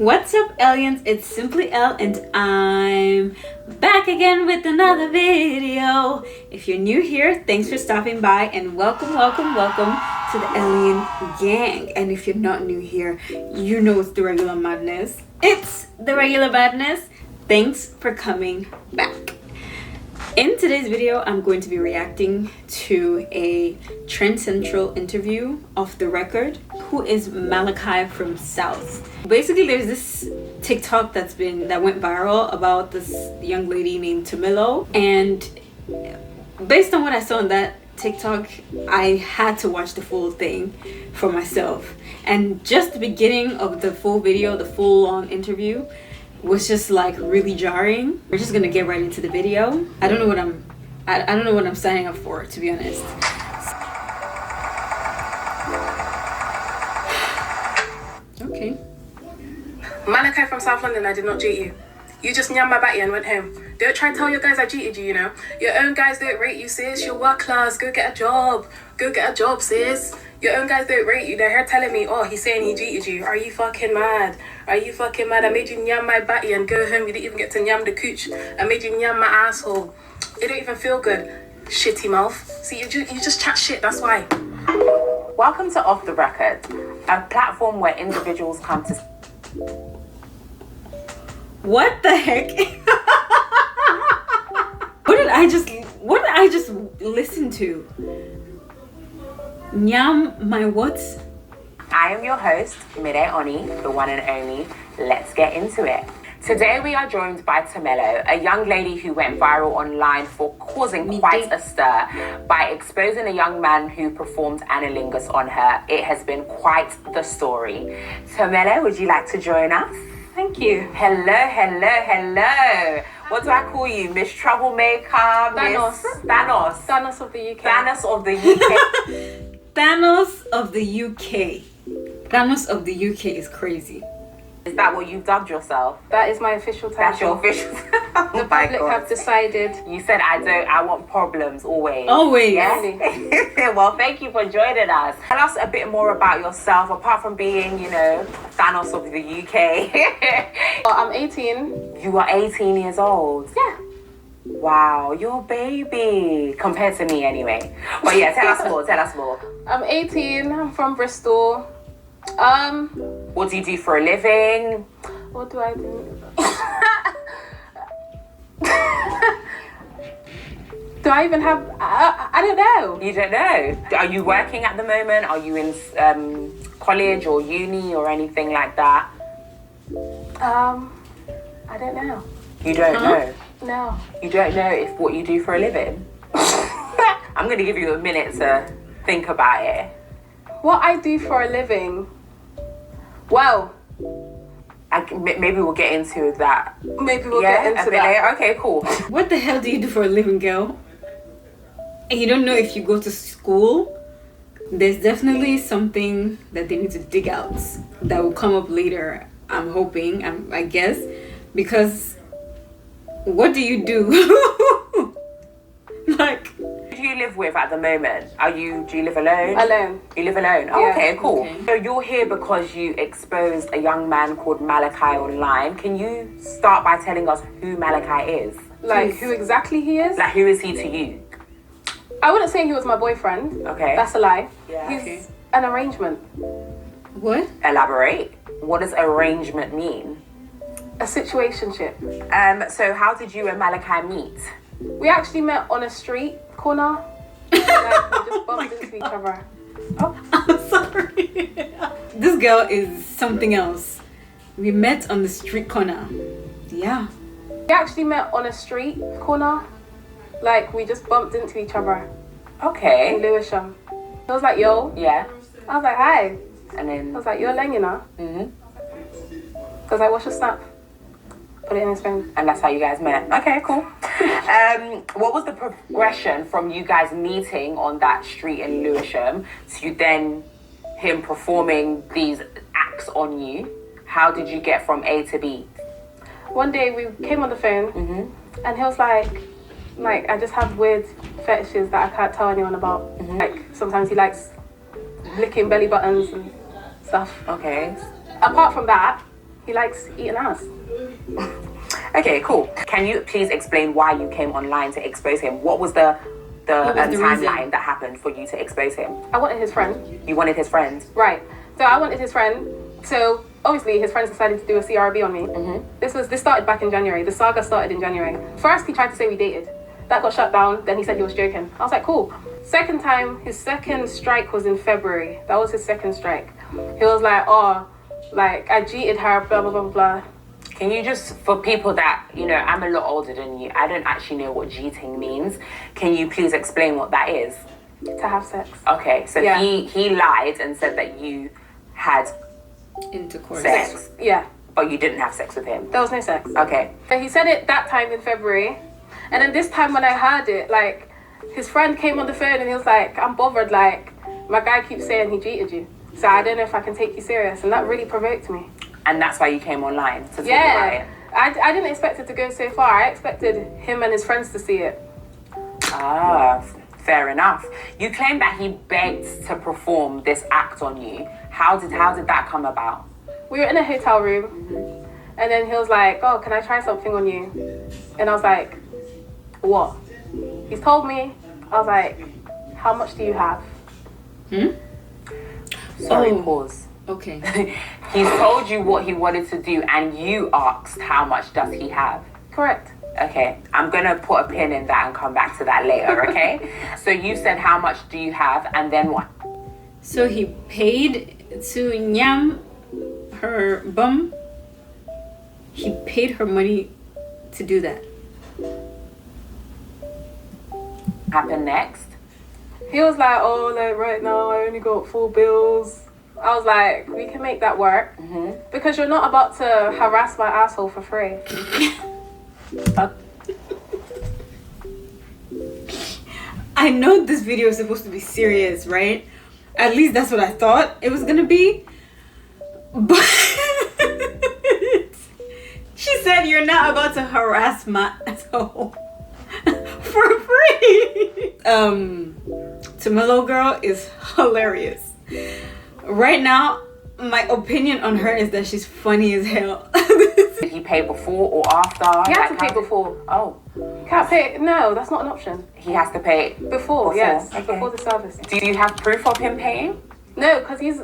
What's up, Eliens? It's Simply Elle, and I'm back again with another video. If you're new here, thanks for stopping by, and welcome to the Alien gang. And if you're not new here, you know it's the regular madness. It's the regular madness. Thanks for coming back. In today's video, I'm going to be reacting to a Trendcentral interview off the record. Who is Malachi from South? Basically, there's this TikTok that went viral about this young lady named Tumelo, and based on what I saw in that TikTok, I had to watch the full thing for myself. And just the beginning of the full video, the full-on interview, was just like really jarring. We're just gonna get right into the video. I don't know what I'm signing up for, to be honest. Okay. Malachi from South London, I did not cheat you. You just nyam my batty and went home. Don't try to tell your guys I cheated you, you know. Your own guys don't rate you, sis. You're work class. Go get a job. Go get a job, sis. Your own guys don't rate you. They're here telling me, oh, he's saying he cheated you. Are you fucking mad? Are you fucking mad? I made you nyam my batty and go home. You didn't even get to nyam the cooch. I made you nyam my asshole. It don't even feel good. Shitty mouth. See, you just chat shit. That's why. Welcome to Off the Record, a platform where individuals come to... What the heck? What did I just listen to? Nyam my what? I am your host, Mide Oni, the one and only. Let's get into it. Today we are joined by Tumelo, a young lady who went viral online for causing quite a stir by exposing a young man who performed analingus on her. It has been quite the story. Tumelo, would you like to join us? Thank you. Hello. What do I call you? Miss Troublemaker? Thanos. Thanos. Thanos of the UK. Thanos of the UK. Thanos of the UK. Thanos of the UK is crazy. Is that what you've dubbed yourself? That is my official title. That's your official The public have decided. You said I want problems always. Always. Yeah? Well, thank you for joining us. Tell us a bit more about yourself, apart from being, you know, Thanos of the UK. Well, I'm 18. You are 18 years old. Yeah. Wow, you're a baby. Compared to me anyway. But yeah, tell us more. I'm 18. I'm from Bristol. What do you do for a living? What do I do? Do I even have... I don't know. You don't know? Are you working at the moment? Are you in college or uni or anything like that? I don't know. You don't know? No. You don't know if what you do for a living? I'm going to give you a minute to think about it. What I do for a living... Well... maybe we'll get into that. Maybe we'll get into that. Later. Okay, cool. What the hell do you do for a living, girl? And you don't know if you go to school? There's definitely something that they need to dig out that will come up later. I'm hoping, I guess, because what do you do? Like, Who do you live with at the moment? Do you live alone? Alone. You live alone? Oh, Yeah. okay, cool. Okay. So you're here because you exposed a young man called Malachi online. Can you start by telling us who Malachi is? Like, who exactly he is? Like, who is he to you? I wouldn't say he was my boyfriend. Okay. That's a lie. Yeah. He's Okay. an arrangement. what? Elaborate. What does arrangement mean? A situationship. So how did you and Malachi meet? We actually met on a street corner. Like, we just bumped into each other. Oh. I'm sorry. This girl is something else. We met on the street corner. Yeah. We actually met on a street corner. Like, we just bumped into each other in Okay. Lewisham. He was like, yo. Yeah. I was like, hi. And I then... was like, you're Len, you know? Mm-hmm. Because I watched a snap. Put it in his phone. And that's how you guys met. Okay, cool. What was the progression from you guys meeting on that street in Lewisham to then him performing these acts on you? How did you get from A to B? One day we came on the phone and he was like, I just have weird fetishes that I can't tell anyone about. Like, sometimes he likes licking belly buttons and stuff. Okay. Apart from that, He likes eating ass. Okay, cool. Can you please explain why you came online to expose him? What was the timeline that happened for you to expose him? I wanted his friend. You wanted his friend? Right. So I wanted his friend. So obviously his friends decided to do a CRB on me. This started back in January. The saga started in January. First he tried to say we dated. That got shut down. Then he said he was joking. I was like, cool. Second time, his second strike was in February. That was his second strike. He was like, oh, like I cheated her, blah blah blah blah. Can you just, for people that, you know, I'm a lot older than you, I don't actually know what cheating means. Can you please explain what that is? To have sex. Okay, so Yeah. he lied and said that you had Intercourse. sex, Yeah. but you didn't have sex with him. There was no sex. Okay. But he said it that time in February. And then this time when I heard it, like, his friend came on the phone and he was like, I'm bothered, like, my guy keeps saying he cheated you. So I don't know if I can take you serious. And that really provoked me. And that's why you came online to talk about it. I didn't expect it to go so far. I expected him and his friends to see it. Ah, fair enough. You claim that he begged to perform this act on you. How did that come about? We were in a hotel room. And then he was like, oh, can I try something on you? And I was like, what? He's told me. I was like, how much do you have? Sorry, pause. Okay. He's told you what he wanted to do and you asked how much does he have? Correct. Okay, I'm gonna put a pin in that and come back to that later, okay? So you said how much do you have and then what? So he paid to nyam her bum. He paid her money to do that. Happened next? He was like, oh, like right now I only got 4 bills. I was like, we can make that work. Because you're not about to harass my asshole for free. I know this video is supposed to be serious, right? At least that's what I thought it was gonna be. But she said you're not about to harass my asshole for free. Tumelo girl is hilarious. Right now, my opinion on her is that she's funny as hell. Did he pay before or after? He has to pay before. Oh. Can't pay. No, that's not an option. He has to pay Before, yes. Okay. Before the service. Do you have proof of him paying? No, because he's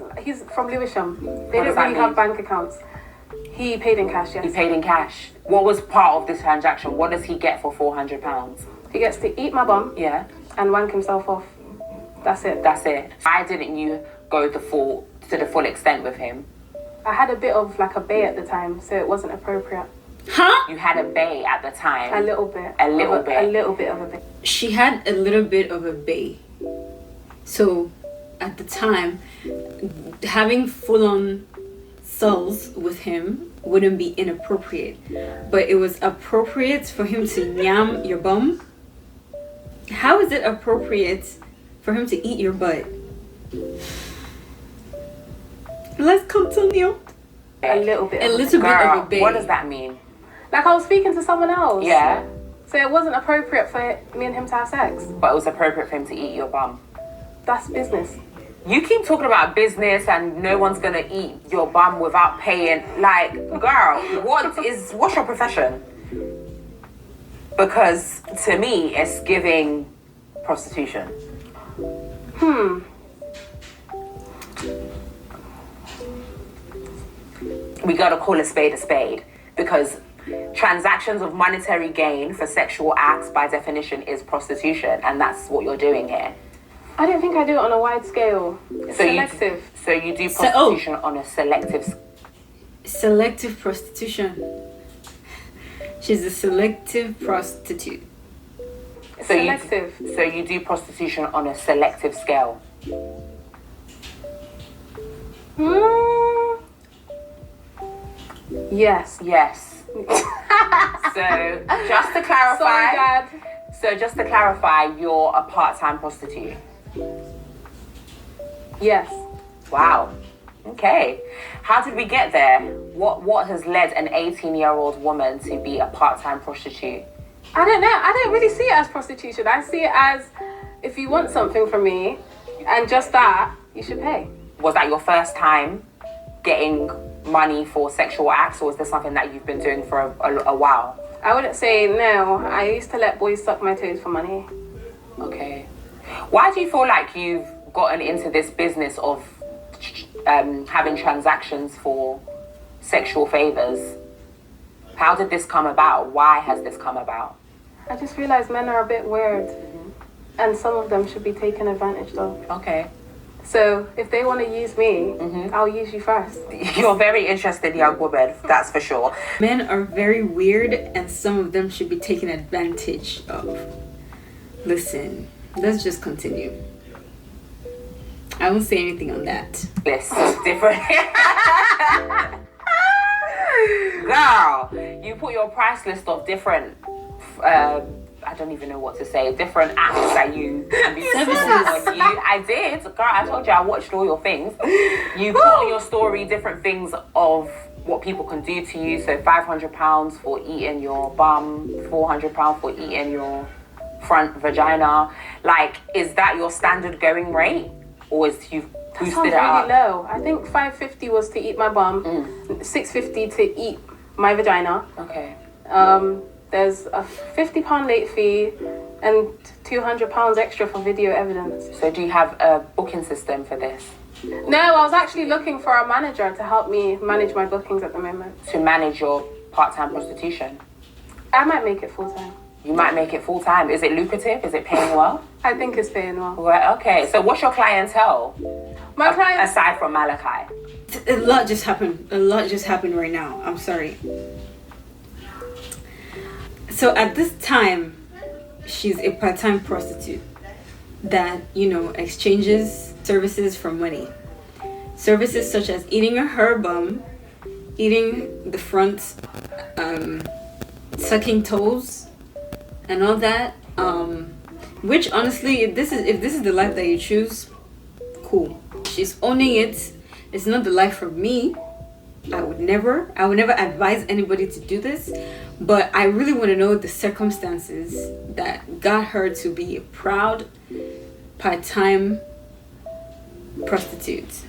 from Lewisham. They What don't does that really have mean? bank accounts. He paid in cash, He yes. paid in cash. What was part of this transaction? What does he get for £400? He gets to eat my bum Yeah, and wank himself off. That's it. that's it. Why didn't you go to the full extent with him? I had a bit of like a bay at the time, so it wasn't appropriate. Huh? You had a bae at the time. A little bit. A little bit. A little bit of a bay. She had a little bit of a bae. So at the time, having full-on cells with him wouldn't be inappropriate. But it was appropriate for him to yam your bum. How is it appropriate for him to eat your butt? Let's continue. A little bit. A of little bit Girl, of a bae. what does that mean? Like I was speaking to someone else. Yeah, So it wasn't appropriate for me and him to have sex. but it was appropriate for him to eat your bum. That's business. You keep talking about business and no one's gonna eat your bum without paying. Like, girl, what's your profession? Because to me, it's giving prostitution. We gotta call a spade because transactions of monetary gain for sexual acts by definition is prostitution, and that's what you're doing here. I don't think I do it on a wide scale. It's selective. So you do prostitution on a Selective prostitution. She's a selective prostitute. Selective. So you do prostitution on a selective scale. Yes. Yes. So just to clarify. Sorry, Dad. So just to clarify, you're a part-time prostitute. Yes. Wow. Okay. How did we get there? What has led an 18-year-old woman to be a part-time prostitute? I don't know. I don't really see it as prostitution. I see it as if you want something from me and just that, you should pay. Was that your first time getting money for sexual acts, or is this something that you've been doing for a while? I wouldn't say no. I used to let boys suck my toes for money. Okay. Why do you feel like you've gotten into this business of having transactions for sexual favors? How did this come about? Why has this come about? I just realized men are a bit weird, and some of them should be taken advantage of. Okay. So if they want to use me, I'll use you first. You're a very interesting young woman, that's for sure. Men are very weird, and some of them should be taken advantage of. Listen, let's just continue. I won't say anything on that. This different. Girl, you put your price list of different, I don't even know what to say, different apps that you can be services on you. I did. Girl, I told you I watched all your things. You put on your story different things of what people can do to you. So £500 for eating your bum, £400 for eating your front vagina. Like, is that your standard going rate? Or is you've boosted it up? Really low. I think £550 was to eat my bum, £650 to eat my vagina. Okay. There's a £50 late fee and £200 extra for video evidence. So do you have a booking system for this? No, I was actually looking for a manager to help me manage my bookings at the moment. To manage your part-time prostitution? I might make it full time. You might make it full-time. Is it lucrative? Is it paying well? I think it's paying well. Right, okay. So what's your clientele? My clients... Aside from Malachi. A lot just happened. A lot just happened right now. I'm sorry. So at this time, she's a part-time prostitute that, exchanges services for money. Services such as eating her bum, eating the front, sucking toes, and all that. Which honestly, if this is the life that you choose, cool. She's owning it. It's not the life for me. I would never advise anybody to do this, but I really want to know the circumstances that got her to be a proud part-time prostitute.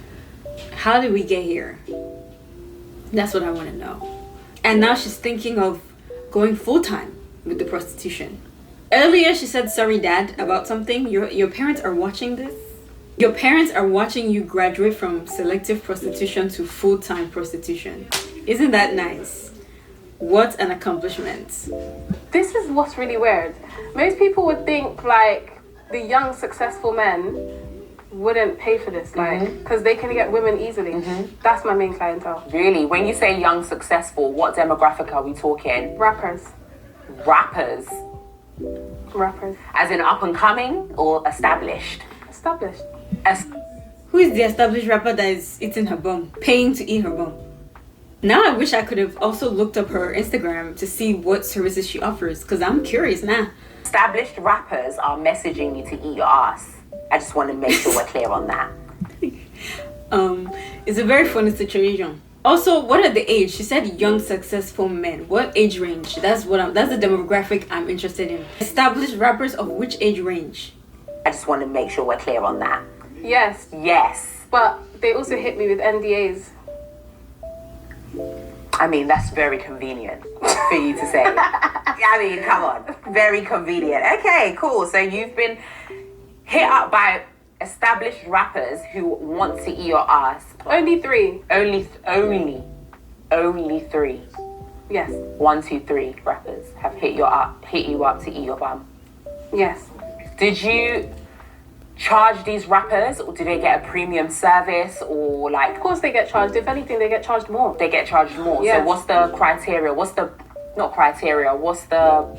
How did we get here? That's what I want to know. And now she's thinking of going full-time with the prostitution. Earlier she said, sorry dad, about something. Your parents are watching this. Your parents are watching you graduate from selective prostitution to full-time prostitution. Isn't that nice? What an accomplishment. This is what's really weird. Most people would think like the young successful men wouldn't pay for this, like, because they can get women easily. That's my main clientele. Really? When you say young successful, what demographic are we talking? Rappers. Rappers? Rappers. As in up and coming or established? Established. Who is the established rapper that is eating her bum, paying to eat her bum? Now I wish I could have also looked up her Instagram to see what services she offers, because I'm curious now. Established rappers are messaging you to eat your ass. I just want to make sure we're clear on that. It's a very funny situation. Also, what are the age? She said young successful men. What age range? That's the demographic I'm interested in. Established rappers of which age range? I just want to make sure we're clear on that. Yes. Yes. But they also hit me with NDAs. I mean, that's very convenient for you to say. I mean, come on. Very convenient. Okay, cool. So you've been hit up by established rappers who want to eat your ass. Only 3. Only 3. Yes. 1, 2, 3 rappers have hit you up to eat your bum. Yes. Did you charge these rappers, or do they get a premium service, or like? Of course they get charged. If anything, they get charged more. They get charged more. Yes. So what's the criteria? What's the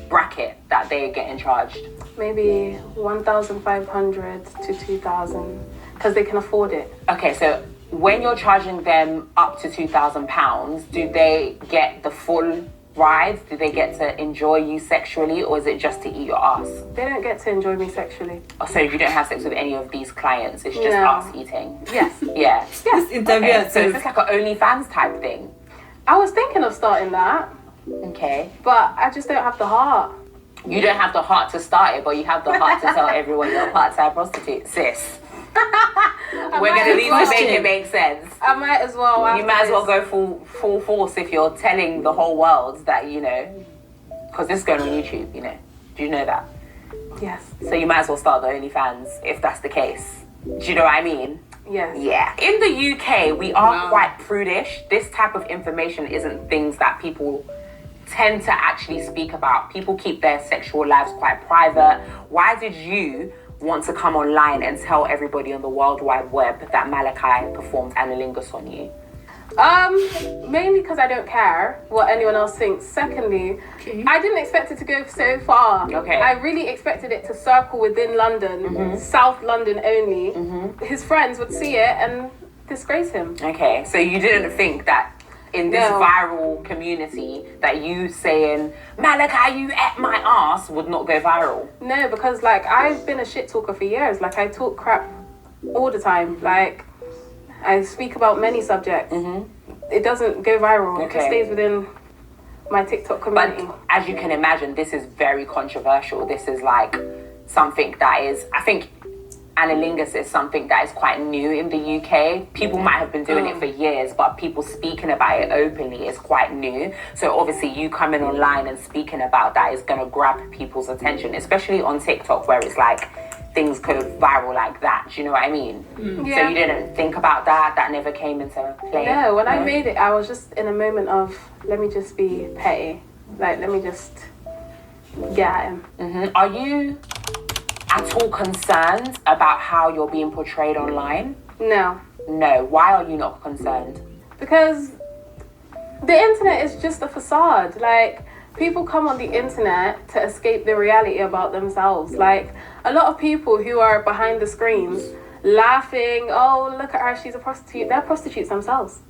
bracket that they're getting charged? Maybe 1,500 to 2,000, because they can afford it. Okay, so when you're charging them up to £2,000, do they get the full ride? Do they get to enjoy you sexually, or is it just to eat your ass? They don't get to enjoy me sexually. Oh, so you don't have sex with any of these clients? It's just No. ass eating? Yes. Yeah. This interview Okay, so is this like an OnlyFans type thing? I was thinking of starting that, Okay. but I just don't have the heart. You don't have the heart to start it, but you have the heart to tell everyone you're a part-time prostitute, sis. I We're going to need to make it make sense. I might as well. You might as well go full force if you're telling the whole world that, you know, because this is going on YouTube, you know. Do you know that? Yes. So you might as well start the OnlyFans if that's the case. Do you know what I mean? Yes. Yeah. In the UK, we are quite prudish. This type of information isn't things that people tend to actually speak about. People keep their sexual lives quite private. Why did you want to come online and tell everybody on the World Wide Web that Malachi performed analingus on you? Mainly because I don't care what anyone else thinks. Secondly, I didn't expect it to go so far. Okay. I really expected it to circle within London, South London only. His friends would see it and disgrace him. Okay, so you didn't think that in this viral community that you saying, Malachi, you ate my ass would not go viral? No, because like I've been a shit talker for years. Like I talk crap all the time. Like I speak about many subjects. It doesn't go viral. It just stays within my TikTok community. But as you can imagine, this is very controversial. This is like something that is, I think analingus is something that is quite new in the UK. People might have been doing it for years, but people speaking about it openly is quite new. So obviously you coming online and speaking about that is going to grab people's attention, especially on TikTok where it's like things go viral like that. Do you know what I mean? Yeah. So you didn't think about that? That never came into play? No, when I made it, I was just in a moment of, let me just be petty. Like, let me just get at him. Are you at all concerned about how you're being portrayed online? No. No. Why are you not concerned? Because the internet is just a facade. Like, people come on the internet to escape the reality about themselves. Like, a lot of people who are behind the screens laughing, oh, look at her, she's a prostitute. They're prostitutes themselves.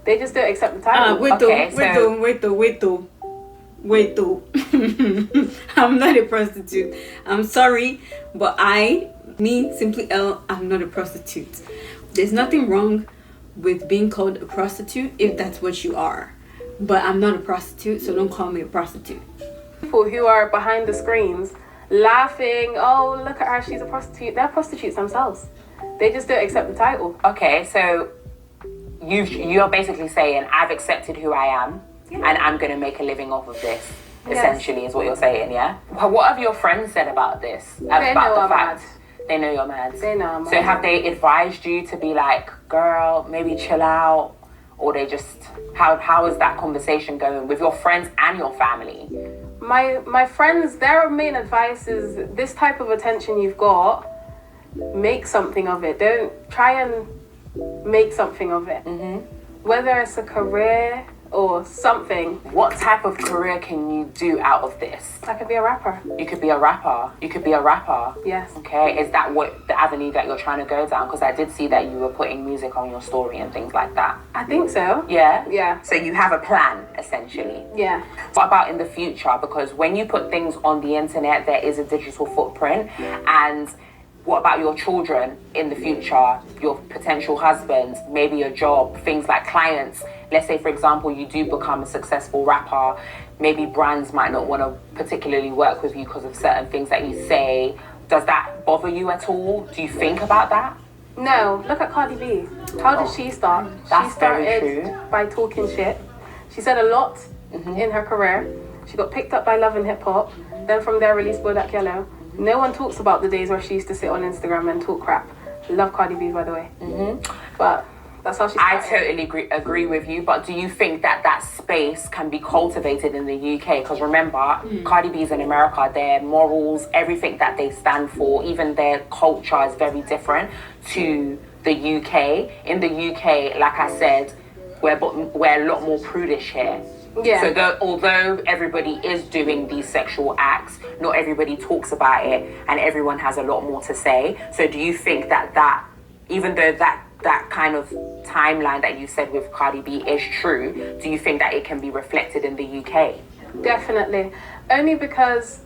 They just don't accept the title. Wait though. I'm not a prostitute. I'm sorry, but Simply L, I'm not a prostitute. There's nothing wrong with being called a prostitute if that's what you are. But I'm not a prostitute, so don't call me a prostitute. People who are behind the screens laughing, oh, look at her, she's a prostitute. They're prostitutes themselves. They just don't accept the title. Okay, so you're basically saying, I've accepted who I am, and I'm going to make a living off of this, essentially, is what you're saying, yeah? Well, what have your friends said about this? They know I'm mad. They know you're mad. They know I'm mad. So have they advised you to be like, girl, maybe chill out? Or they just, how is that conversation going with your friends and your family? My friends, their main advice is this type of attention you've got, make something of it. Don't try and make something of it. Whether it's a career or something. What type of career can you do out of this? I could be a rapper. You could be a rapper. You could be a rapper. Yes. Okay, is that what the avenue that you're trying to go down? Because I did see that you were putting music on your story and things like that. I think so. Yeah? Yeah. So you have a plan, essentially. Yeah. What about in the future? Because when you put things on the internet, there is a digital footprint. And what about your children in the future, your potential husbands, maybe your job, things like clients? Let's say, for example, you do become a successful rapper. Maybe brands might not want to particularly work with you because of certain things that you say. Does that bother you at all? Do you think about that? No. Look at Cardi B. How did she start? That's she started very true. by talking shit. She said a lot in her career. She got picked up by Love and Hip Hop. Then from there released Bodak Yellow. No one talks about the days where she used to sit on Instagram and talk crap. Love Cardi B, by the way. But that's how she started. I totally agree with you, but do you think that that space can be cultivated in the UK? Because remember, Cardi B's in America, their morals, everything that they stand for, even their culture is very different to the UK. In the UK, like I said, we're a lot more prudish here. Yeah. So although everybody is doing these sexual acts, not everybody talks about it, and everyone has a lot more to say. So do you think that even though that kind of timeline that you said with Cardi B is true, do you think that it can be reflected in the UK? Definitely. Only because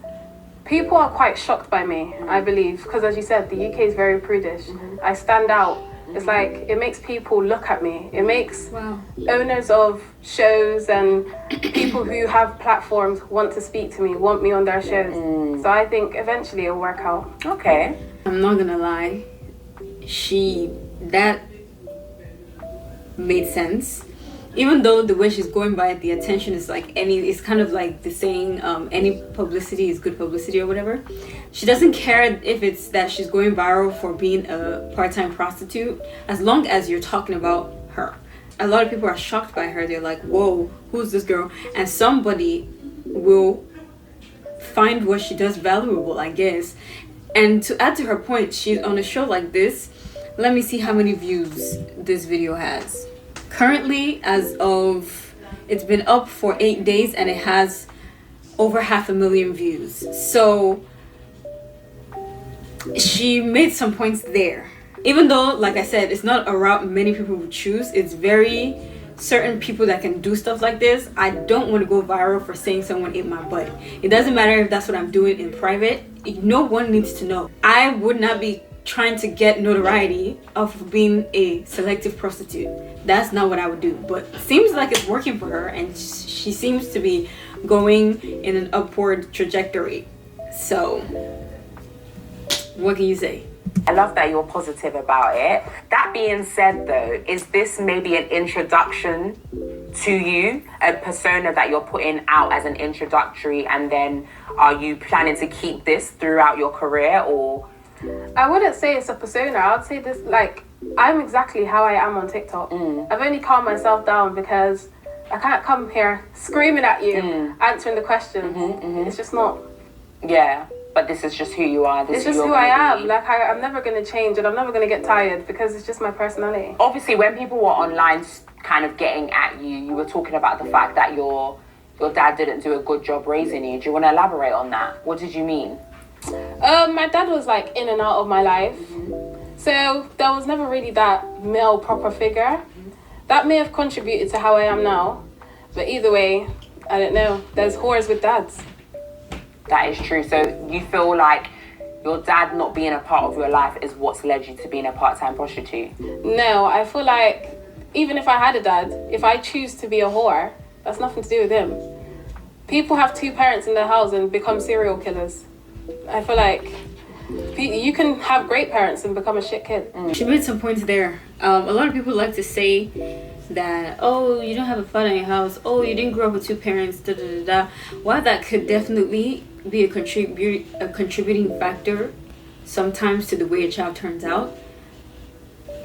people are quite shocked by me, I believe. Because as you said, the UK is very prudish. I stand out. It's like, it makes people look at me. It makes owners of shows and people who have platforms want to speak to me, want me on their shows. So I think eventually it'll work out. Okay. I'm not gonna lie. She that made sense. Even though the way she's going by it, the attention is like it's kind of like the saying, any publicity is good publicity or whatever. She doesn't care if it's that she's going viral for being a part-time prostitute, as long as you're talking about her. A lot of people are shocked by her. They're like, whoa, who's this girl? And somebody will find what she does valuable, I guess. And to add to her point, she's on a show like this. Let me see how many views this video has. Currently, as of, it's been up for 8 days and it has over 500,000 views. So she made some points there. Even though, like I said, it's not a route many people would choose. It's very certain people that can do stuff like this. I don't want to go viral for saying someone ate my butt. It doesn't matter if that's what I'm doing in private. No one needs to know. I would not be trying to get notoriety of being a selective prostitute. That's not what I would do. But it seems like it's working for her, and she seems to be going in an upward trajectory. So what can you say? I love that you're positive about it. That being said though, is this maybe an introduction to you, a persona that you're putting out as an introductory, and then are you planning to keep this throughout your career? Or I wouldn't say it's a persona. I'd say this, like, I'm exactly how I am on TikTok. I've only calmed myself down because I can't come here screaming at you, answering the questions. It's just not. Yeah, but this is just who you are. It's just who I am. Like, I'm never going to change, and I'm never going to get tired because it's just my personality. Obviously, when people were online kind of getting at you, you were talking about the fact that your dad didn't do a good job raising you. Do you want to elaborate on that? What did you mean? My dad was like in and out of my life, so there was never really that male proper figure. That may have contributed to how I am now, but either way, I don't know. There's whores with dads. That is true. So you feel like your dad not being a part of your life is what's led you to being a part-time prostitute? No, I feel like even if I had a dad, if I choose to be a whore, that's nothing to do with him. People have two parents in their house and become serial killers. I feel like you can have great parents and become a shit kid. She made some points there. A lot of people like to say that, oh, you don't have a father in your house, oh, you didn't grow up with two parents, da da da da. While that could definitely be a contributing factor sometimes to the way a child turns out,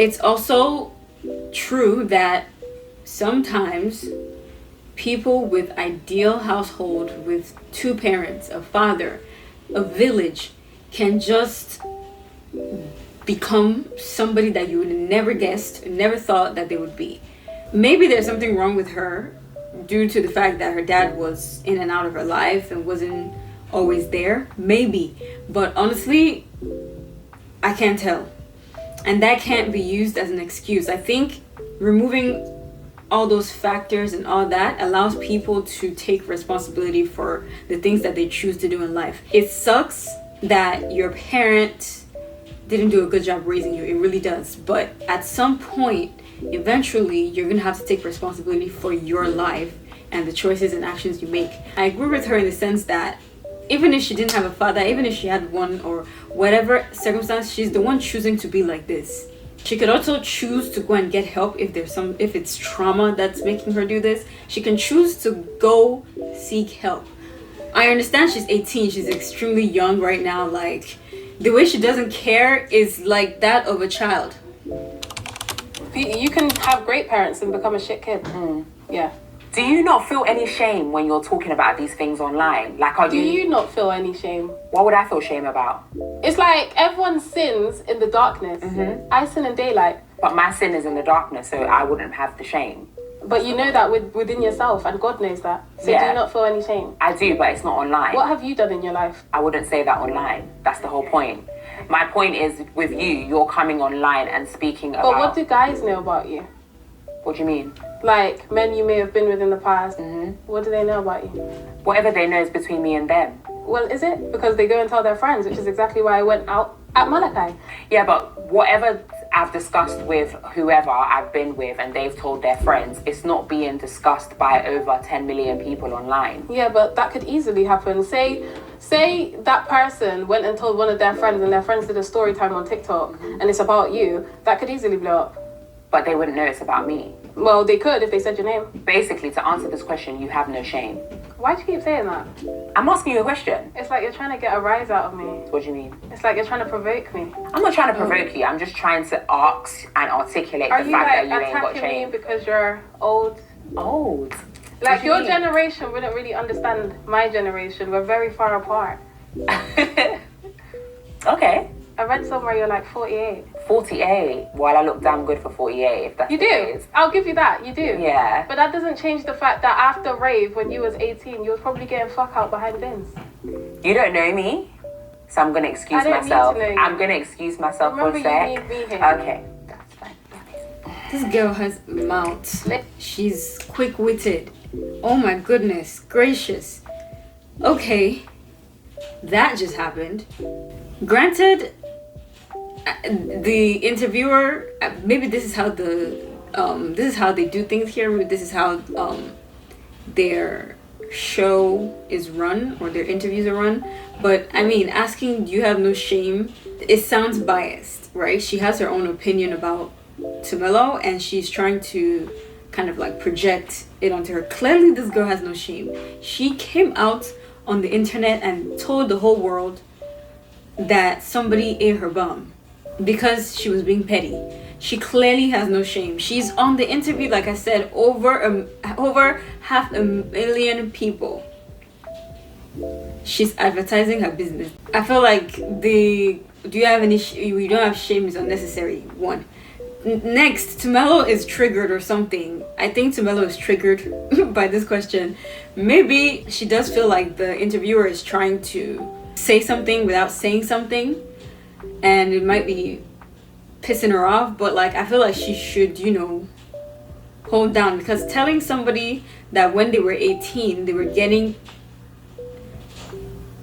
it's also true that sometimes people with ideal household with two parents, a father, a village, can just become somebody that you would have never guessed, never thought that they would be. Maybe there's something wrong with her due to the fact that her dad was in and out of her life and wasn't always there. Maybe. But honestly, I can't tell. And that can't be used as an excuse. I think removing all those factors and all that allows people to take responsibility for the things that they choose to do in life. It sucks that your parent didn't do a good job raising you. It really does. But at some point, eventually, you're gonna have to take responsibility for your life and the choices and actions you make. I agree with her in the sense that even if she didn't have a father, even if she had one or whatever circumstance, she's the one choosing to be like this. She could also choose to go and get help if it's trauma that's making her do this. She can choose to go seek help. I understand she's 18, she's extremely young right now. Like, the way she doesn't care is like that of a child. You can have great parents and become a shit kid. Yeah. Do you not feel any shame when you're talking about these things online? Like, Do you not feel any shame? What would I feel shame about? It's like everyone sins in the darkness. I sin in daylight. But my sin is in the darkness, so I wouldn't have the shame. But you know that within yourself, and God knows that. So do you not feel any shame? I do, but it's not online. What have you done in your life? I wouldn't say that online. That's the whole point. My point is, with you're coming online and speaking about... But what do guys know about you? What do you mean? Like, men you may have been with in the past. What do they know about you? Whatever they know is between me and them. Well, is it? Because they go and tell their friends, which is exactly why I went out at Malachi. Yeah, but whatever I've discussed with whoever I've been with and they've told their friends, it's not being discussed by over 10 million people online. Yeah, but that could easily happen. Say Say that person went and told one of their friends and their friends did a story time on TikTok and it's about you, that could easily blow up. But they wouldn't know it's about me. Well, they could if they said your name. Basically, to answer this question, you have no shame. Why do you keep saying that? I'm asking you a question. It's like you're trying to get a rise out of me. What do you mean? It's like you're trying to provoke me. I'm not trying to provoke you. I'm just trying to ask and articulate the fact that you ain't got attacking shame. me because you're old? Old? Like, your generation wouldn't really understand my generation. We're very far apart. Okay. I read somewhere you're like 48. 48. Well, I look damn good for 48, if that's You the do. case. I'll give you that. You do. Yeah. But that doesn't change the fact that after rave, when you was 18, you was probably getting fuck out behind bins. You don't know me, so I'm going to excuse I don't myself. need to know you. I'm going to excuse myself Remember, for a sec. you need me here. Okay. That's fine. This girl has mouth. She's quick-witted. Oh my goodness gracious. Okay, that just happened. Granted, the interviewer, maybe this is how this is how they do things here. Maybe this is how their show is run or their interviews are run. But I mean, asking, do you have no shame? It sounds biased, right? She has her own opinion about Tumelo, and she's trying to kind of like project it onto her. Clearly, this girl has no shame. She came out on the internet and told the whole world that somebody ate her bum because she was being petty. She clearly has no shame. She's on the interview, like I said, over 500,000 people. She's advertising her business. I feel like you don't have shame is unnecessary. One. Next, Tumelo is triggered or something. I think Tumelo is triggered by this question. Maybe she does feel like the interviewer is trying to say something without saying something, and it might be pissing her off, but like I feel like she should, hold down, because telling somebody that when they were 18 they were getting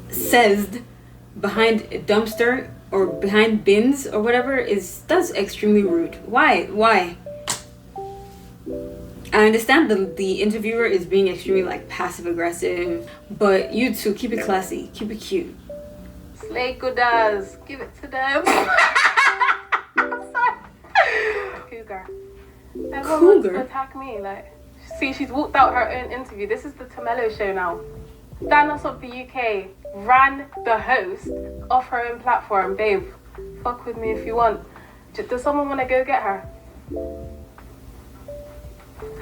seized behind a dumpster or behind bins or whatever that's extremely rude. Why? I understand the interviewer is being extremely like passive aggressive, but you two, keep it classy, keep it cute. Slay Goodaz, give it to them. Cougar. Everyone wants to attack me. Like, see, she's walked out her own interview. This is the Tumelo Show now. Thanos of the UK ran the host off her own platform. Babe, fuck with me if you want. Does someone want to go get her?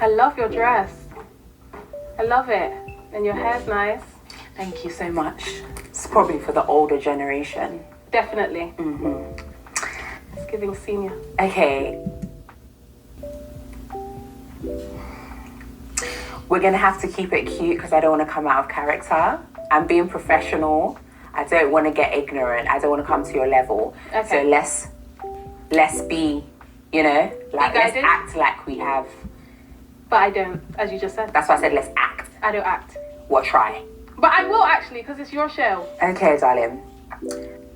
I love your dress. I love it. And your hair's nice. Thank you so much. It's probably for the older generation. Definitely. Mm-hmm. It's giving senior. Okay. We're going to have to keep it cute because I don't want to come out of character. I'm being professional. I don't want to get ignorant. I don't want to come to your level. Okay. So let's be, let's act like we have. But I don't, as you just said. That's why I said let's act. I don't act. What, try? But I will actually, because it's your show. Okay, darling.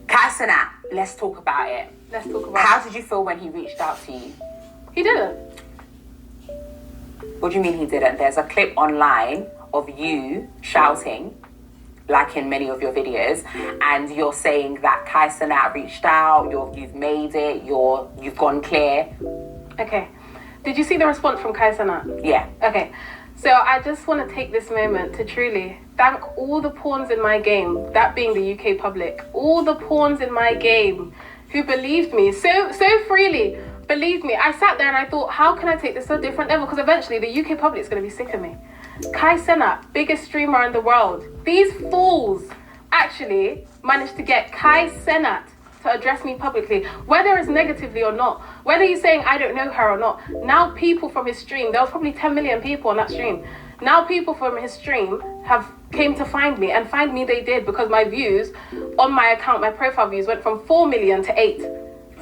Kaisana, let's talk about it. Let's talk about How did you feel when he reached out to you? He didn't. What do you mean he didn't? There's a clip online of you shouting, like in many of your videos, and you're saying that Kaisana reached out, you've made it, you've gone clear. Okay. Did you see the response from Kaisana? Yeah. Okay. So I just want to take this moment to truly thank all the pawns in my game, that being the UK public, all the pawns in my game who believed me so freely. Believe me, I sat there and I thought, how can I take this to a different level? Because eventually the UK public is going to be sick of me. Kai Cenat, biggest streamer in the world. These fools actually managed to get Kai Cenat to address me publicly, whether it's negatively or not, whether he's saying I don't know her or not. Now people from his stream, there was probably 10 million people on that stream. Now people from his stream came to find me, and find me they did, because my views on my account, my profile views went from 4 million to 8.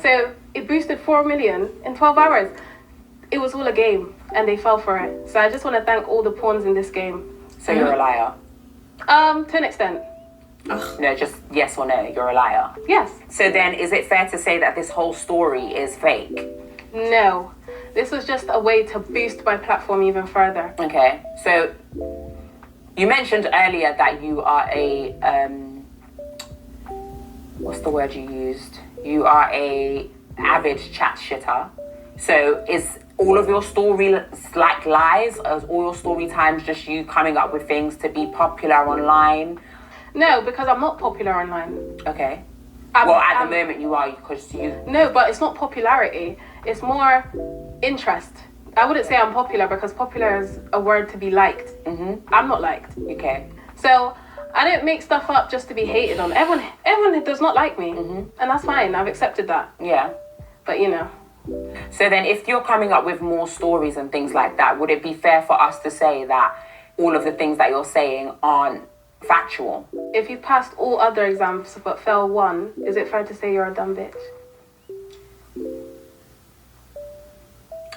So it boosted 4 million in 12 hours. It was all a game and they fell for it. So I just want to thank all the pawns in this game. So you're a liar? To an extent. Ugh. No, just yes or no, you're a liar? Yes. So then is it fair to say that this whole story is fake? No. This was just a way to boost my platform even further. Okay. So you mentioned earlier that you are a what's the word you used? You are a avid chat shitter. So is all of your stories like lies? Is all your story times just you coming up with things to be popular online? No, because I'm not popular online. Okay. At the moment you are, because you... No, but it's not popularity. It's more interest. I wouldn't say I'm popular because popular is a word to be liked. Mm-hmm. I'm not liked. Okay. So I don't make stuff up just to be hated on. Everyone does not like me. Mm-hmm. And that's fine. I've accepted that. Yeah. But you know. So then if you're coming up with more stories and things like that, would it be fair for us to say that all of the things that you're saying aren't factual? If you passed all other exams but failed one, is it fair to say you're a dumb bitch?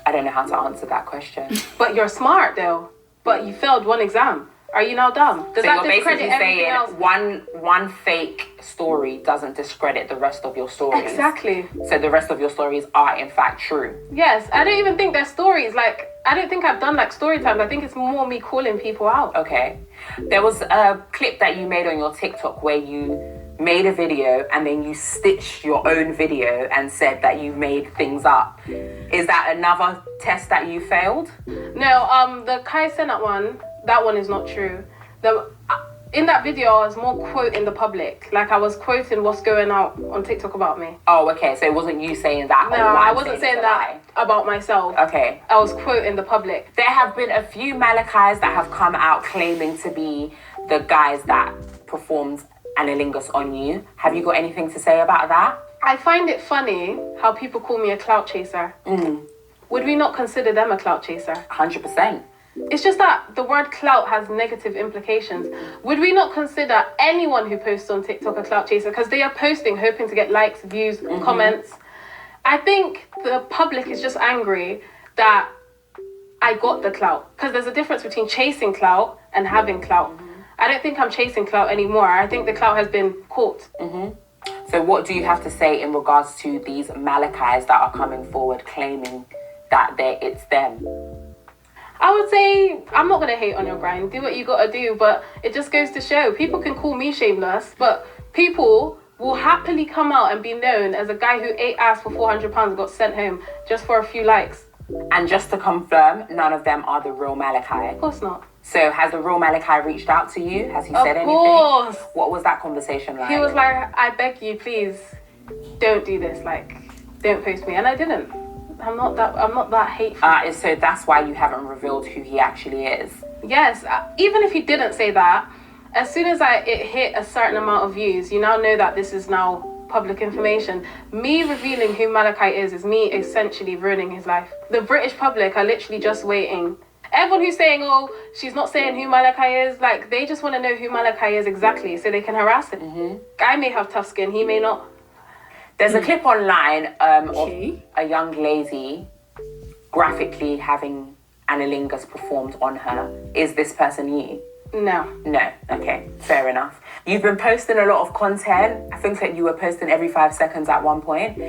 I don't know how to answer that question. But you're smart though. But you failed one exam. Are you now dumb? Does so that you're discredit basically everything saying else? one fake story doesn't discredit the rest of your stories. Exactly. So the rest of your stories are in fact true. Yes, I don't even think they're stories. Like, I don't think I've done like story times. I think it's more me calling people out. Okay. There was a clip that you made on your TikTok where you made a video and then you stitched your own video and said that you made things up. Is that another test that you failed? No, the Kai Senat one, that one is not true. In that video, I was more quoting the public. Like, I was quoting what's going out on TikTok about me. Oh, okay. So it wasn't you saying that? No, I wasn't saying that about myself. Okay. I was quoting the public. There have been a few Malachis that have come out claiming to be the guys that performed analingus on you. Have you got anything to say about that? I find it funny how people call me a clout chaser. Would we not consider them a clout chaser? 100%. It's just that the word clout has negative implications. Would we not consider anyone who posts on TikTok a clout chaser? Because they are posting hoping to get likes, views, comments. I think the public is just angry that I got the clout. Because there's a difference between chasing clout and having clout. I don't think I'm chasing clout anymore. I think the clout has been caught. So what do you have to say in regards to these Malachis that are coming forward claiming that it's them? I would say, I'm not going to hate on your grind. Do what you got to do. But it just goes to show, people can call me shameless, but people will happily come out and be known as a guy who ate ass for £400 and got sent home just for a few likes. And just to confirm, none of them are the real Malachi. Of course not. So has the real Malachi reached out to you? Has he said anything? Of course. What was that conversation like? He was like, I beg you, please, don't do this. Like, don't post me. And I didn't. I'm not that hateful. So that's why you haven't revealed who he actually is. Yes, even if he didn't say that, as soon as it hit a certain amount of views, you now know that this is now public information. Me revealing who Malachi is me essentially ruining his life. The British public are literally just waiting. Everyone who's saying, oh, she's not saying who Malachi is, like, they just want to know who Malachi is exactly so they can harass him. I may have tough skin, he may not. There's a clip online of a young lady graphically having analingus performed on her. Is this person you? No. No. Okay, fair enough. You've been posting a lot of content. I think that you were posting every 5 seconds at one point.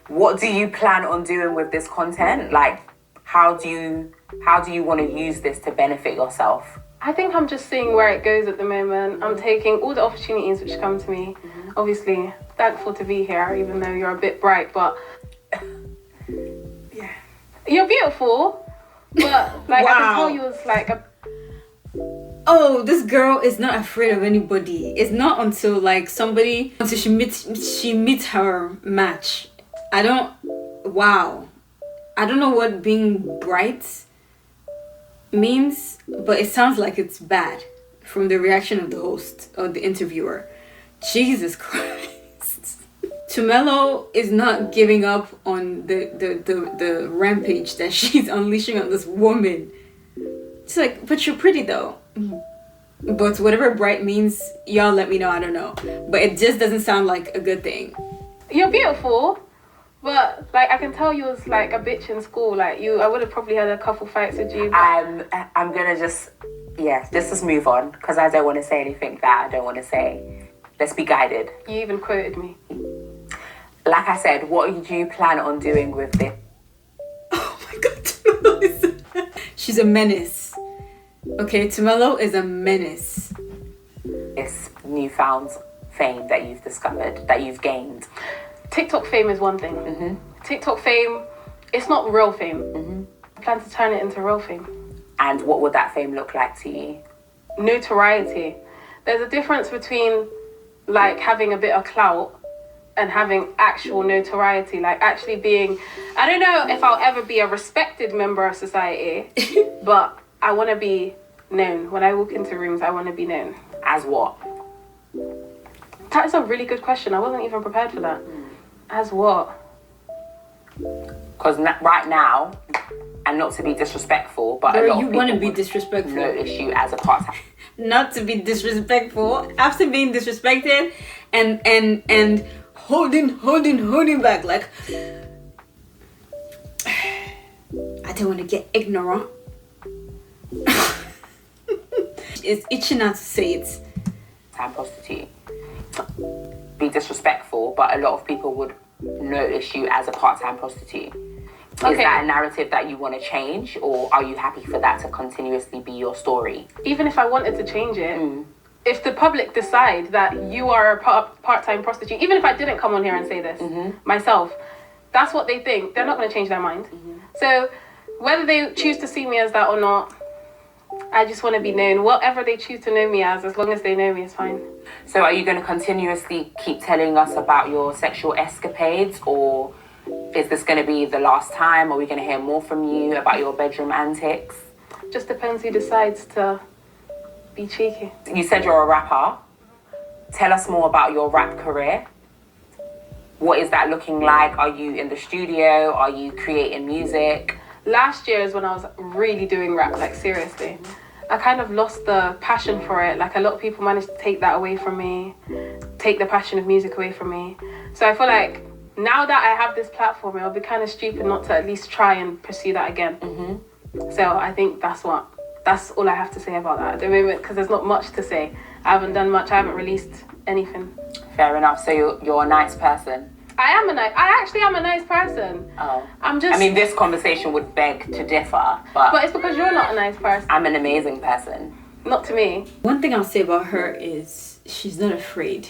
What do you plan on doing with this content? Like, how do you want to use this to benefit yourself? I think I'm just seeing where it goes at the moment. I'm taking all the opportunities which come to me. Obviously, thankful to be here, even though you're a bit bright, but yeah. You're beautiful, but like, I can tell you was like a... Oh, this girl is not afraid of anybody. It's not until she meets her match. I don't know what being bright means, but it sounds like it's bad from the reaction of the host or the interviewer. Jesus Christ. Tumelo is not giving up on the rampage that she's unleashing on this woman. It's like, but you're pretty though. But whatever bright means, y'all let me know, I don't know. But it just doesn't sound like a good thing. You're beautiful, but like, I can tell you was like a bitch in school. Like, I would have probably had a couple fights with you. I'm gonna just move on, because I don't want to say anything that I don't want to say. Let's be guided. You even quoted me. Like I said, what do you plan on doing with this? Oh my God, she's a menace. Okay, Tumelo is a menace. This newfound fame that you've discovered, that you've gained? TikTok fame is one thing. TikTok fame, it's not real fame. I plan to turn it into real fame. And what would that fame look like to you? Notoriety. There's a difference between like having a bit of clout and having actual notoriety, like actually being, I don't know if I'll ever be a respected member of society, but I want to be known. When I walk into rooms, I want to be known. As what? That is a really good question. I wasn't even prepared for that. As what? Because right now, and not to be disrespectful, but Girl, a lot you of want to people be disrespectful. notice you as a part-time. Not to be disrespectful. After being disrespected and holding back, like I don't want to get ignorant. It's itching out to say it. Time prostitute. Be disrespectful, but a lot of people would notice you as a part-time prostitute. Is that a narrative that you want to change, or are you happy for that to continuously be your story? Even if I wanted to change it, if the public decide that you are a part-time prostitute, even if I didn't come on here and say this myself, that's what they think. They're not going to change their mind. So whether they choose to see me as that or not, I just want to be known. Whatever they choose to know me as long as they know me, is fine. So are you going to continuously keep telling us about your sexual escapades, or is this going to be the last time? Are we going to hear more from you about your bedroom antics? Just depends who decides to be cheeky. You said you're a rapper. Tell us more about your rap career. What is that looking like? Are you in the studio? Are you creating music? Last year is when I was really doing rap, like seriously. I kind of lost the passion for it. Like a lot of people managed to take that away from me, take the passion of music away from me. So I feel like now that I have this platform, it would be kind of stupid not to at least try and pursue that again. So I think that's all I have to say about that at the moment, because there's not much to say. I haven't done much. I haven't released anything. Fair enough. So you're a nice person. I actually am a nice person. Oh. I mean, this conversation would beg to differ, but it's because you're not a nice person. I'm an amazing person. Not to me. One thing I'll say about her is she's not afraid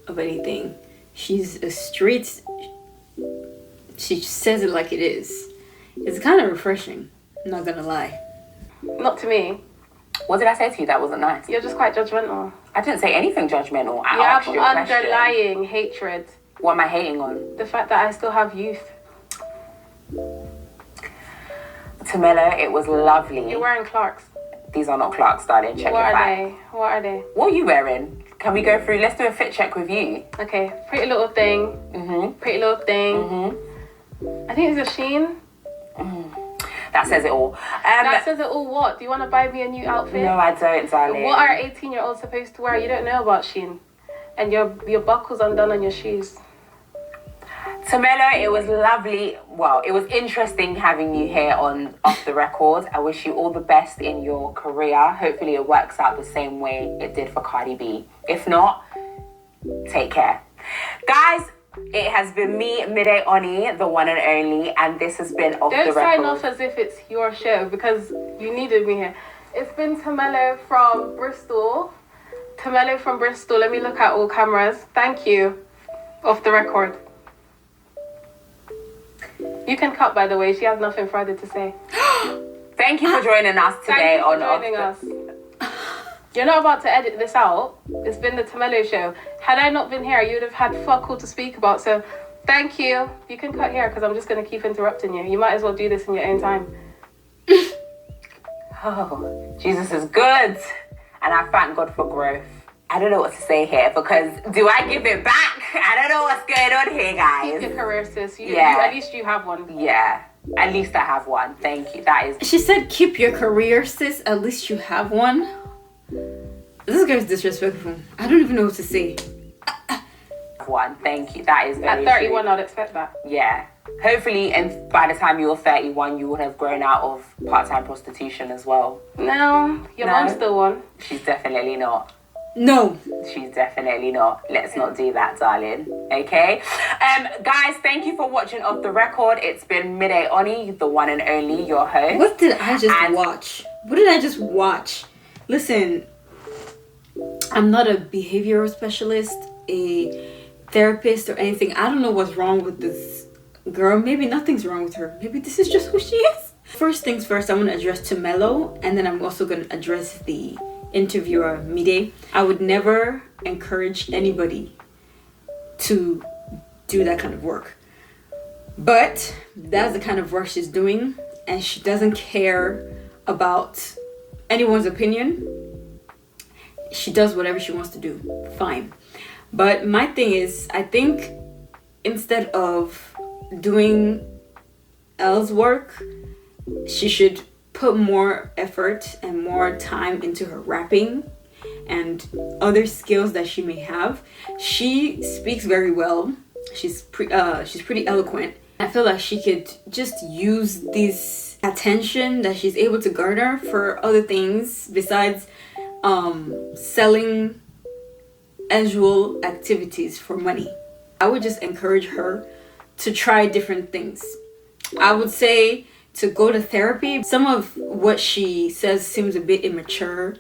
of anything. She's a straight. She says it like it is. It's kind of refreshing. I'm not gonna lie. Not to me. What did I say to you that wasn't nice? You're just quite judgmental. I didn't say anything judgmental. You have underlying hatred. What am I hating on? The fact that I still have youth. Tumelo, it was lovely. You're wearing Clarks. These are not Clarks, darling. Check What your are back. they? What are they? What are you wearing? Can we go through? Let's do a fit check with you. Okay, pretty little thing. Pretty little thing. I think it's a Shein. That says it all. That says it all. What? Do you want to buy me a new outfit? No, I don't, darling. What are 18-year-olds supposed to wear? You don't know about Shein. And your buckle's undone on your shoes. Tumelo, it was lovely. Well, it was interesting having you here on Off the Record. I wish you all the best in your career. Hopefully it works out the same way it did for Cardi B. If not, take care. Guys, it has been me, Midday Oni, the one and only, and this has been Off the Record. Don't sign off as if it's your show, because you needed me here. It's been Tumelo from Bristol. Tumelo from Bristol. Let me look at all cameras. Thank you. Off the Record. You can cut, by the way. She has nothing further to say. Thank you for joining us today Thank you for joining us. You're not about to edit this out. It's been the Tumelo Show. Had I not been here, you would have had fuck all to speak about. So thank you. You can cut here because I'm just going to keep interrupting you. You might as well do this in your own time. Oh, Jesus is good. And I thank God for growth. I don't know what to say here, because do I give it back? I don't know what's going on here, guys. Keep your career, sis. Yeah. At least you have one. Yeah, at least I have one. Thank you. That is... She said, keep your career, sis. At least you have one. This girl's disrespectful. I don't even know what to say. One. Thank you. That is very At 31, true. I'd expect that. Yeah. Hopefully, and by the time you're 31, you would have grown out of part-time prostitution as well. No, your mom's still one. She's definitely not. No. She's definitely not. Let's not do that, darling. Okay? Guys, thank you for watching Off the Record. It's been Midday Oni, the one and only, your host. What did I just watch? What did I just watch? Listen, I'm not a behavioral specialist. a therapist or anything. I don't know what's wrong with this girl. Maybe nothing's wrong with her. Maybe this is just who she is. First things first, I want to address Tumelo, and then I'm also going to address the interviewer, Mide. I would never encourage anybody to do that kind of work. But that's the kind of work she's doing, and she doesn't care about anyone's opinion. She does whatever she wants to do. Fine. But my thing is, I think instead of doing Elle's work, she should put more effort and more time into her rapping and other skills that she may have. She speaks very well. She's pretty eloquent. I feel like she could just use this attention that she's able to garner for other things besides selling usual activities for money. I would just encourage her to try different things. I would say to go to therapy. Some of what she says seems a bit immature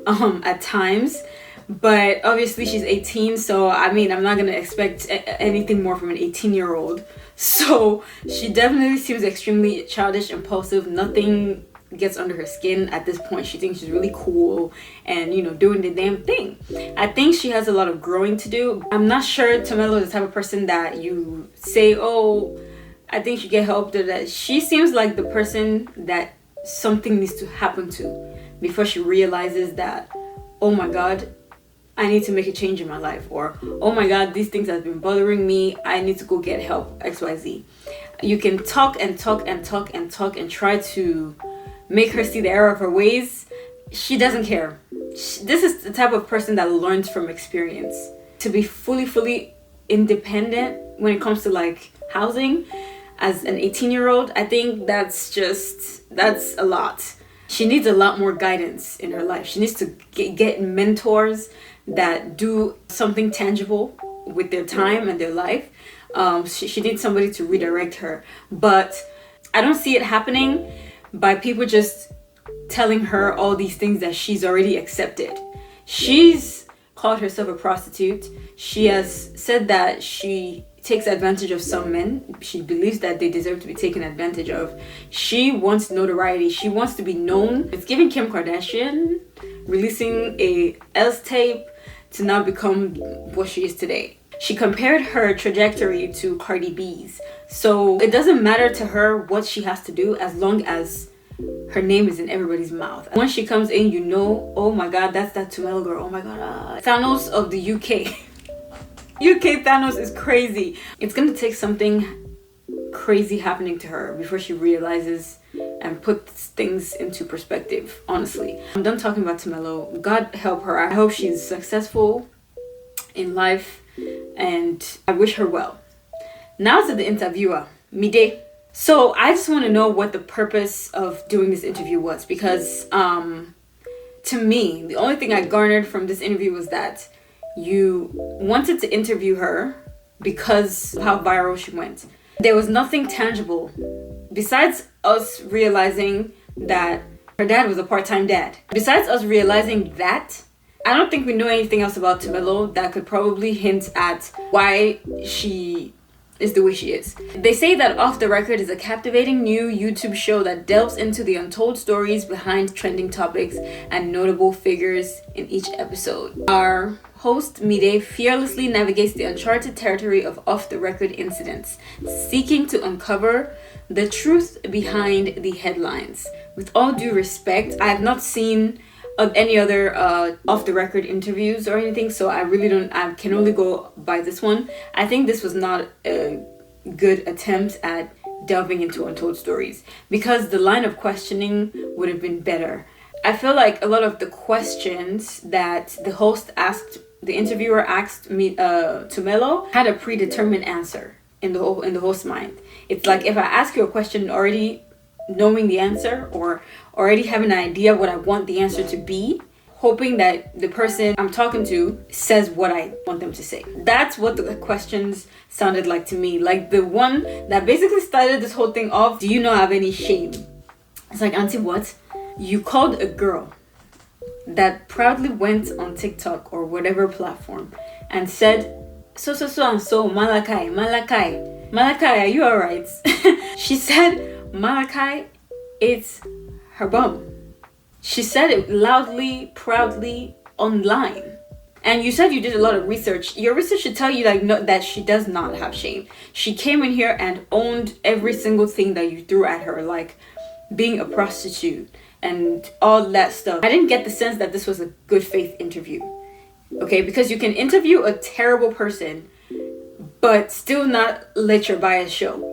at times, but obviously she's 18, so I mean, I'm not gonna expect anything more from an 18-year-old. So she definitely seems extremely childish, impulsive. Nothing gets under her skin at this point. She thinks she's really cool and, you know, doing the damn thing. I think she has a lot of growing to do. I'm not sure Tumelo is the type of person that you say, oh, I think she get help. That she seems like the person that something needs to happen to before she realizes that, oh my God, I need to make a change in my life, or oh my God, these things have been bothering me, I need to go get help, XYZ. You can talk and talk and talk and talk and try to make her see the error of her ways. She doesn't care. This is the type of person that learns from experience. To be fully independent when it comes to like housing as an 18-year-old, I think that's a lot. She needs a lot more guidance in her life. She needs to get mentors that do something tangible with their time and their life. She needs somebody to redirect her. But I don't see it happening by people just telling her all these things that she's already accepted. She's called herself a prostitute. She has said that she takes advantage of some men. She believes that they deserve to be taken advantage of. She wants notoriety. She wants to be known. It's giving Kim Kardashian releasing a Else tape to now become what she is today. She compared her trajectory to Cardi B's. So it doesn't matter to her what she has to do as long as her name is in everybody's mouth. Once she comes in, you know, oh my God, that's that Tumelo girl. Oh my God, Thanos of the UK. UK Thanos is crazy. It's gonna take something crazy happening to her before she realizes and puts things into perspective, honestly. I'm done talking about Tumelo. God help her. I hope she's successful in life and I wish her well. Now to the interviewer, Mide. So I just want to know what the purpose of doing this interview was, because to me, the only thing I garnered from this interview was that you wanted to interview her because of how viral she went. There was nothing tangible besides us realizing that her dad was a part-time dad. Besides us realizing that, I don't think we know anything else about Tumelo that could probably hint at why she is the way she is. They say that Off the Record is a captivating new YouTube show that delves into the untold stories behind trending topics and notable figures in each episode. Our host Mide fearlessly navigates the uncharted territory of off-the-record incidents, seeking to uncover the truth behind the headlines. With all due respect, I have not seen any other off-the-record interviews or anything, so I can only go by this one. I think this was not a good attempt at delving into untold stories, because the line of questioning would have been better. I feel like a lot of the questions that the interviewer asked me, Tumelo, had a predetermined answer in the host's mind. It's like if I ask you a question already knowing the answer or already having an idea what I want the answer to be, hoping that the person I'm talking to says what I want them to say. That's what the questions sounded like to me. Like the one that basically started this whole thing off, do you not have any shame? It's like, Auntie, what? You called a girl that proudly went on TikTok or whatever platform and said, so, Malachi, are you alright? She said, Malachi, it's her bum. She said it loudly, proudly, online. And you said you did a lot of research. Your research should tell you that she does not have shame. She came in here and owned every single thing that you threw at her, like being a prostitute and all that stuff. I didn't get the sense that this was a good faith interview. Okay, because you can interview a terrible person but still not let your bias show.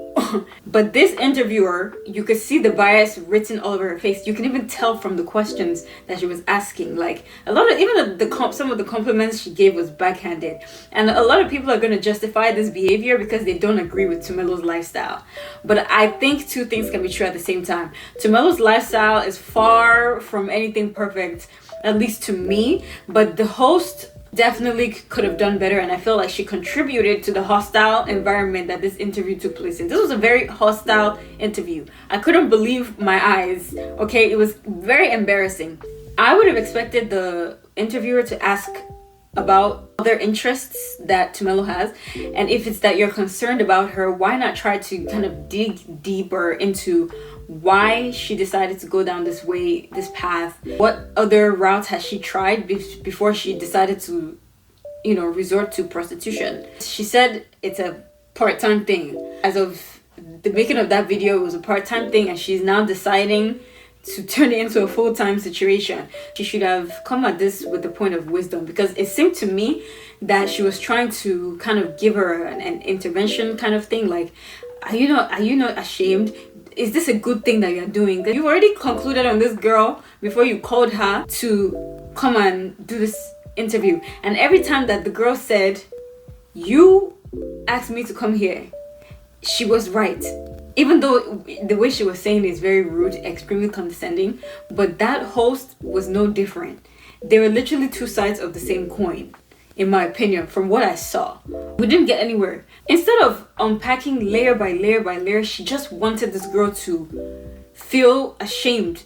But this interviewer, you could see the bias written all over her face. You can even tell from the questions that she was asking. Like a lot of, even some of the compliments she gave was backhanded. And a lot of people are going to justify this behavior because they don't agree with Tumelo's lifestyle. But I think two things can be true at the same time. Tumelo's lifestyle is far from anything perfect, at least to me. But the host definitely could have done better, and I feel like she contributed to the hostile environment that this interview took place in. This was a very hostile interview. I couldn't believe my eyes. Okay, it was very embarrassing. I would have expected the interviewer to ask about other interests that Tumelo has, and if it's that you're concerned about her, why not try to kind of dig deeper into why she decided to go down this way, this path. What other routes has she tried before she decided to, resort to prostitution? She said it's a part-time thing. As of the making of that video, it was a part-time thing, and she's now deciding to turn it into a full-time situation. She should have come at this with the point of wisdom, because it seemed to me that she was trying to kind of give her an intervention kind of thing, like, are you not ashamed? Is this a good thing that you're doing? You already concluded on this girl before you called her to come and do this interview. And every time that the girl said, you asked me to come here, she was right. Even though the way she was saying it is very rude, extremely condescending, but that host was no different. They were literally two sides of the same coin, in my opinion, from what I saw. We didn't get anywhere. Instead of unpacking layer by layer by layer, she just wanted this girl to feel ashamed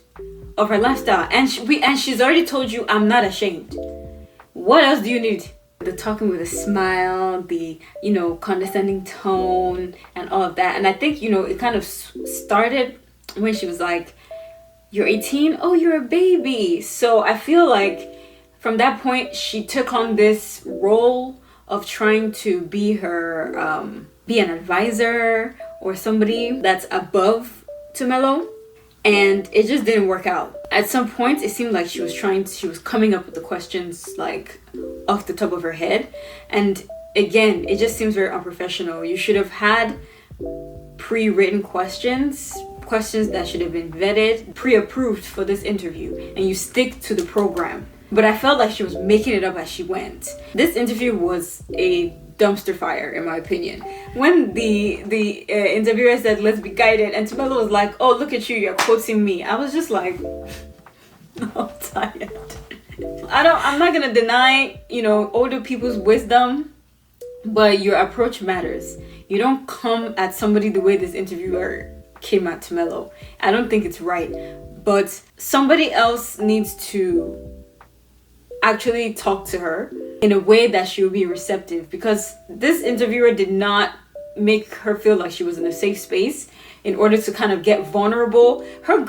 of her lifestyle. And she's already told you, I'm not ashamed. What else do you need? The talking with a smile, the, condescending tone and all of that. And I think, it kind of started when she was like, you're 18? Oh, you're a baby. So I feel like from that point, she took on this role of trying to be be an advisor or somebody that's above Tumelo, and it just didn't work out. At some point, it seemed like she was coming up with the questions like off the top of her head, and again, it just seems very unprofessional. You should have had pre-written questions that should have been vetted, pre-approved for this interview, and you stick to the program. But I felt like she was making it up as she went. This interview was a dumpster fire, in my opinion. When the interviewer said, let's be guided, and Tumelo was like, oh, look at you, you're quoting me. I was just like, I'm tired. I'm not gonna deny, older people's wisdom, but your approach matters. You don't come at somebody the way this interviewer came at Tumelo. I don't think it's right. But somebody else needs to actually talk to her in a way that she will be receptive, because this interviewer did not make her feel like she was in a safe space in order to kind of get vulnerable. Her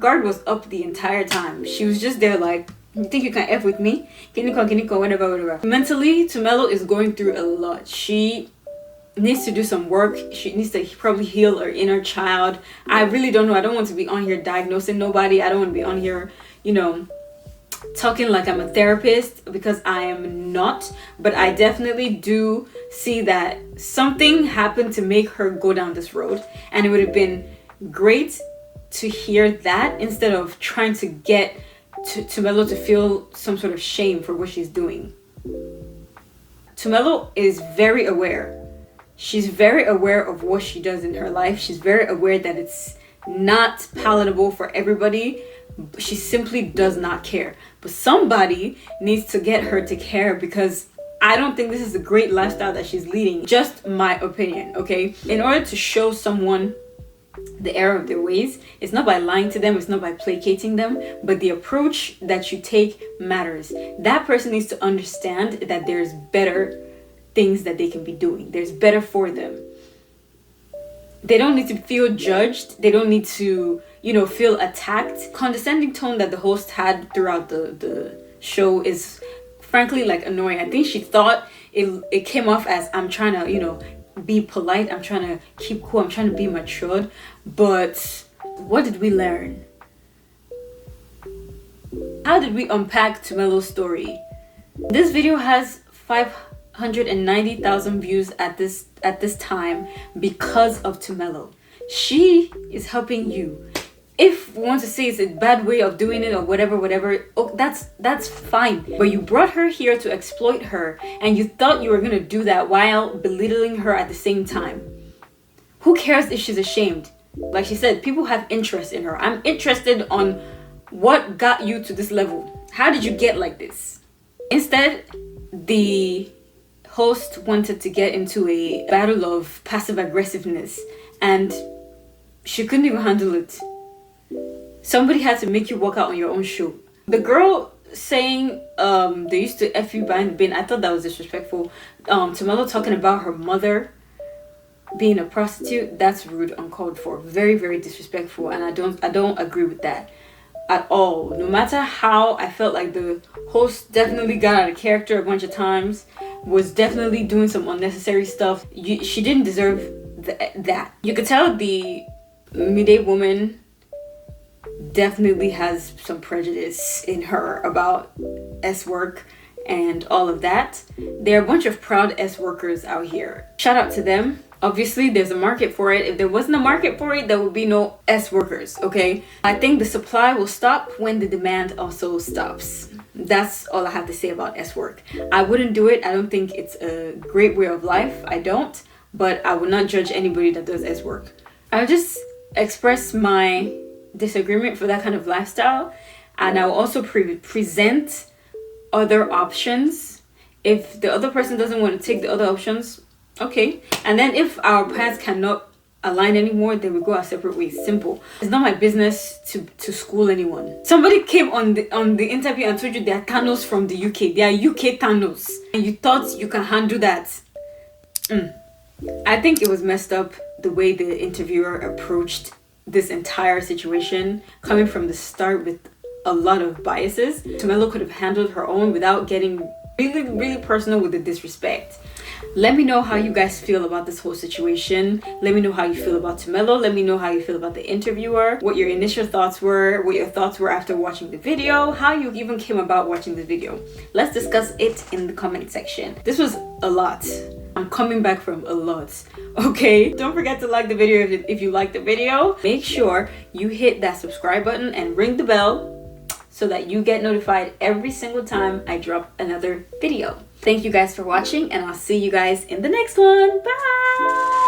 guard was up the entire time. She was just there like, you think you can F with me? Kiniko, whatever. Mentally, Tumelo is going through a lot. She needs to do some work. She needs to probably heal her inner child. I really don't know. I don't want to be on here diagnosing nobody. I don't want to be on here, talking like I'm a therapist, because I am not. But I definitely do see that something happened to make her go down this road, and it would have been great to hear that instead of trying to get Tumelo to feel some sort of shame for what she's doing. Tumelo is very aware. She's very aware of what she does in her life. She's very aware that it's not palatable for everybody. She simply does not care. But somebody needs to get her to care, because I don't think this is a great lifestyle that she's leading. Just my opinion, okay? In order to show someone the error of their ways. It's not by lying to them, it's not by placating them, but the approach that you take matters. That person needs to understand that there's better things that they can be doing. There's better for them. They don't need to feel judged. They don't need to, feel attacked. Condescending tone that the host had throughout the show is frankly like annoying. I think she thought it came off as, I'm trying to, be polite, I'm trying to keep cool, I'm trying to be matured. But what did we learn? How did we unpack Tumelo's story? This video has 590,000 views at this time because of Tumelo. She is helping you. If we want to say it's a bad way of doing it or whatever, oh, that's fine. But you brought her here to exploit her, and you thought you were gonna do that while belittling her at the same time. Who cares if she's ashamed? Like she said, people have interest in her. I'm interested on what got you to this level. How did you get like this? Instead, the host wanted to get into a battle of passive aggressiveness, and she couldn't even handle it. Somebody had to make you walk out on your own show. The girl saying they used to F you behind the bin, I thought that was disrespectful. Tumelo talking about her mother being a prostitute, that's rude, uncalled for, very, very disrespectful, and I don't agree with that at all. No matter how I felt like the host definitely got out of character a bunch of times, was definitely doing some unnecessary stuff, she didn't deserve that. You could tell the midday woman definitely has some prejudice in her about S work and all of that. There are a bunch of proud S workers out here. Shout out to them. Obviously, there's a market for it. If there wasn't a market for it, there would be no S workers, okay? I think the supply will stop when the demand also stops. That's all I have to say about S work. I wouldn't do it. I don't think it's a great way of life. I don't. But I would not judge anybody that does S work. I'll just express my disagreement for that kind of lifestyle, and I'll also present other options. If the other person doesn't want to take the other options, okay. And then if our paths cannot align anymore, then we go our separate ways. Simple. It's not my business to school anyone. Somebody came on the interview and told you they are Thanos from the UK. They are UK Thanos, and you thought you can handle that. I think it was messed up the way the interviewer approached this entire situation, coming from the start with a lot of biases. Tumelo could have handled her own without getting really, really personal with the disrespect. Let me know how you guys feel about this whole situation. Let me know how you feel about Tumelo. Let me know how you feel about the interviewer, what your initial thoughts were, what your thoughts were after watching the video, how you even came about watching the video. Let's discuss it in the comment section. This was a lot. I'm coming back from a lot, okay? Don't forget to like the video if you like the video. Make sure you hit that subscribe button and ring the bell so that you get notified every single time I drop another video. Thank you guys for watching, and I'll see you guys in the next one. Bye!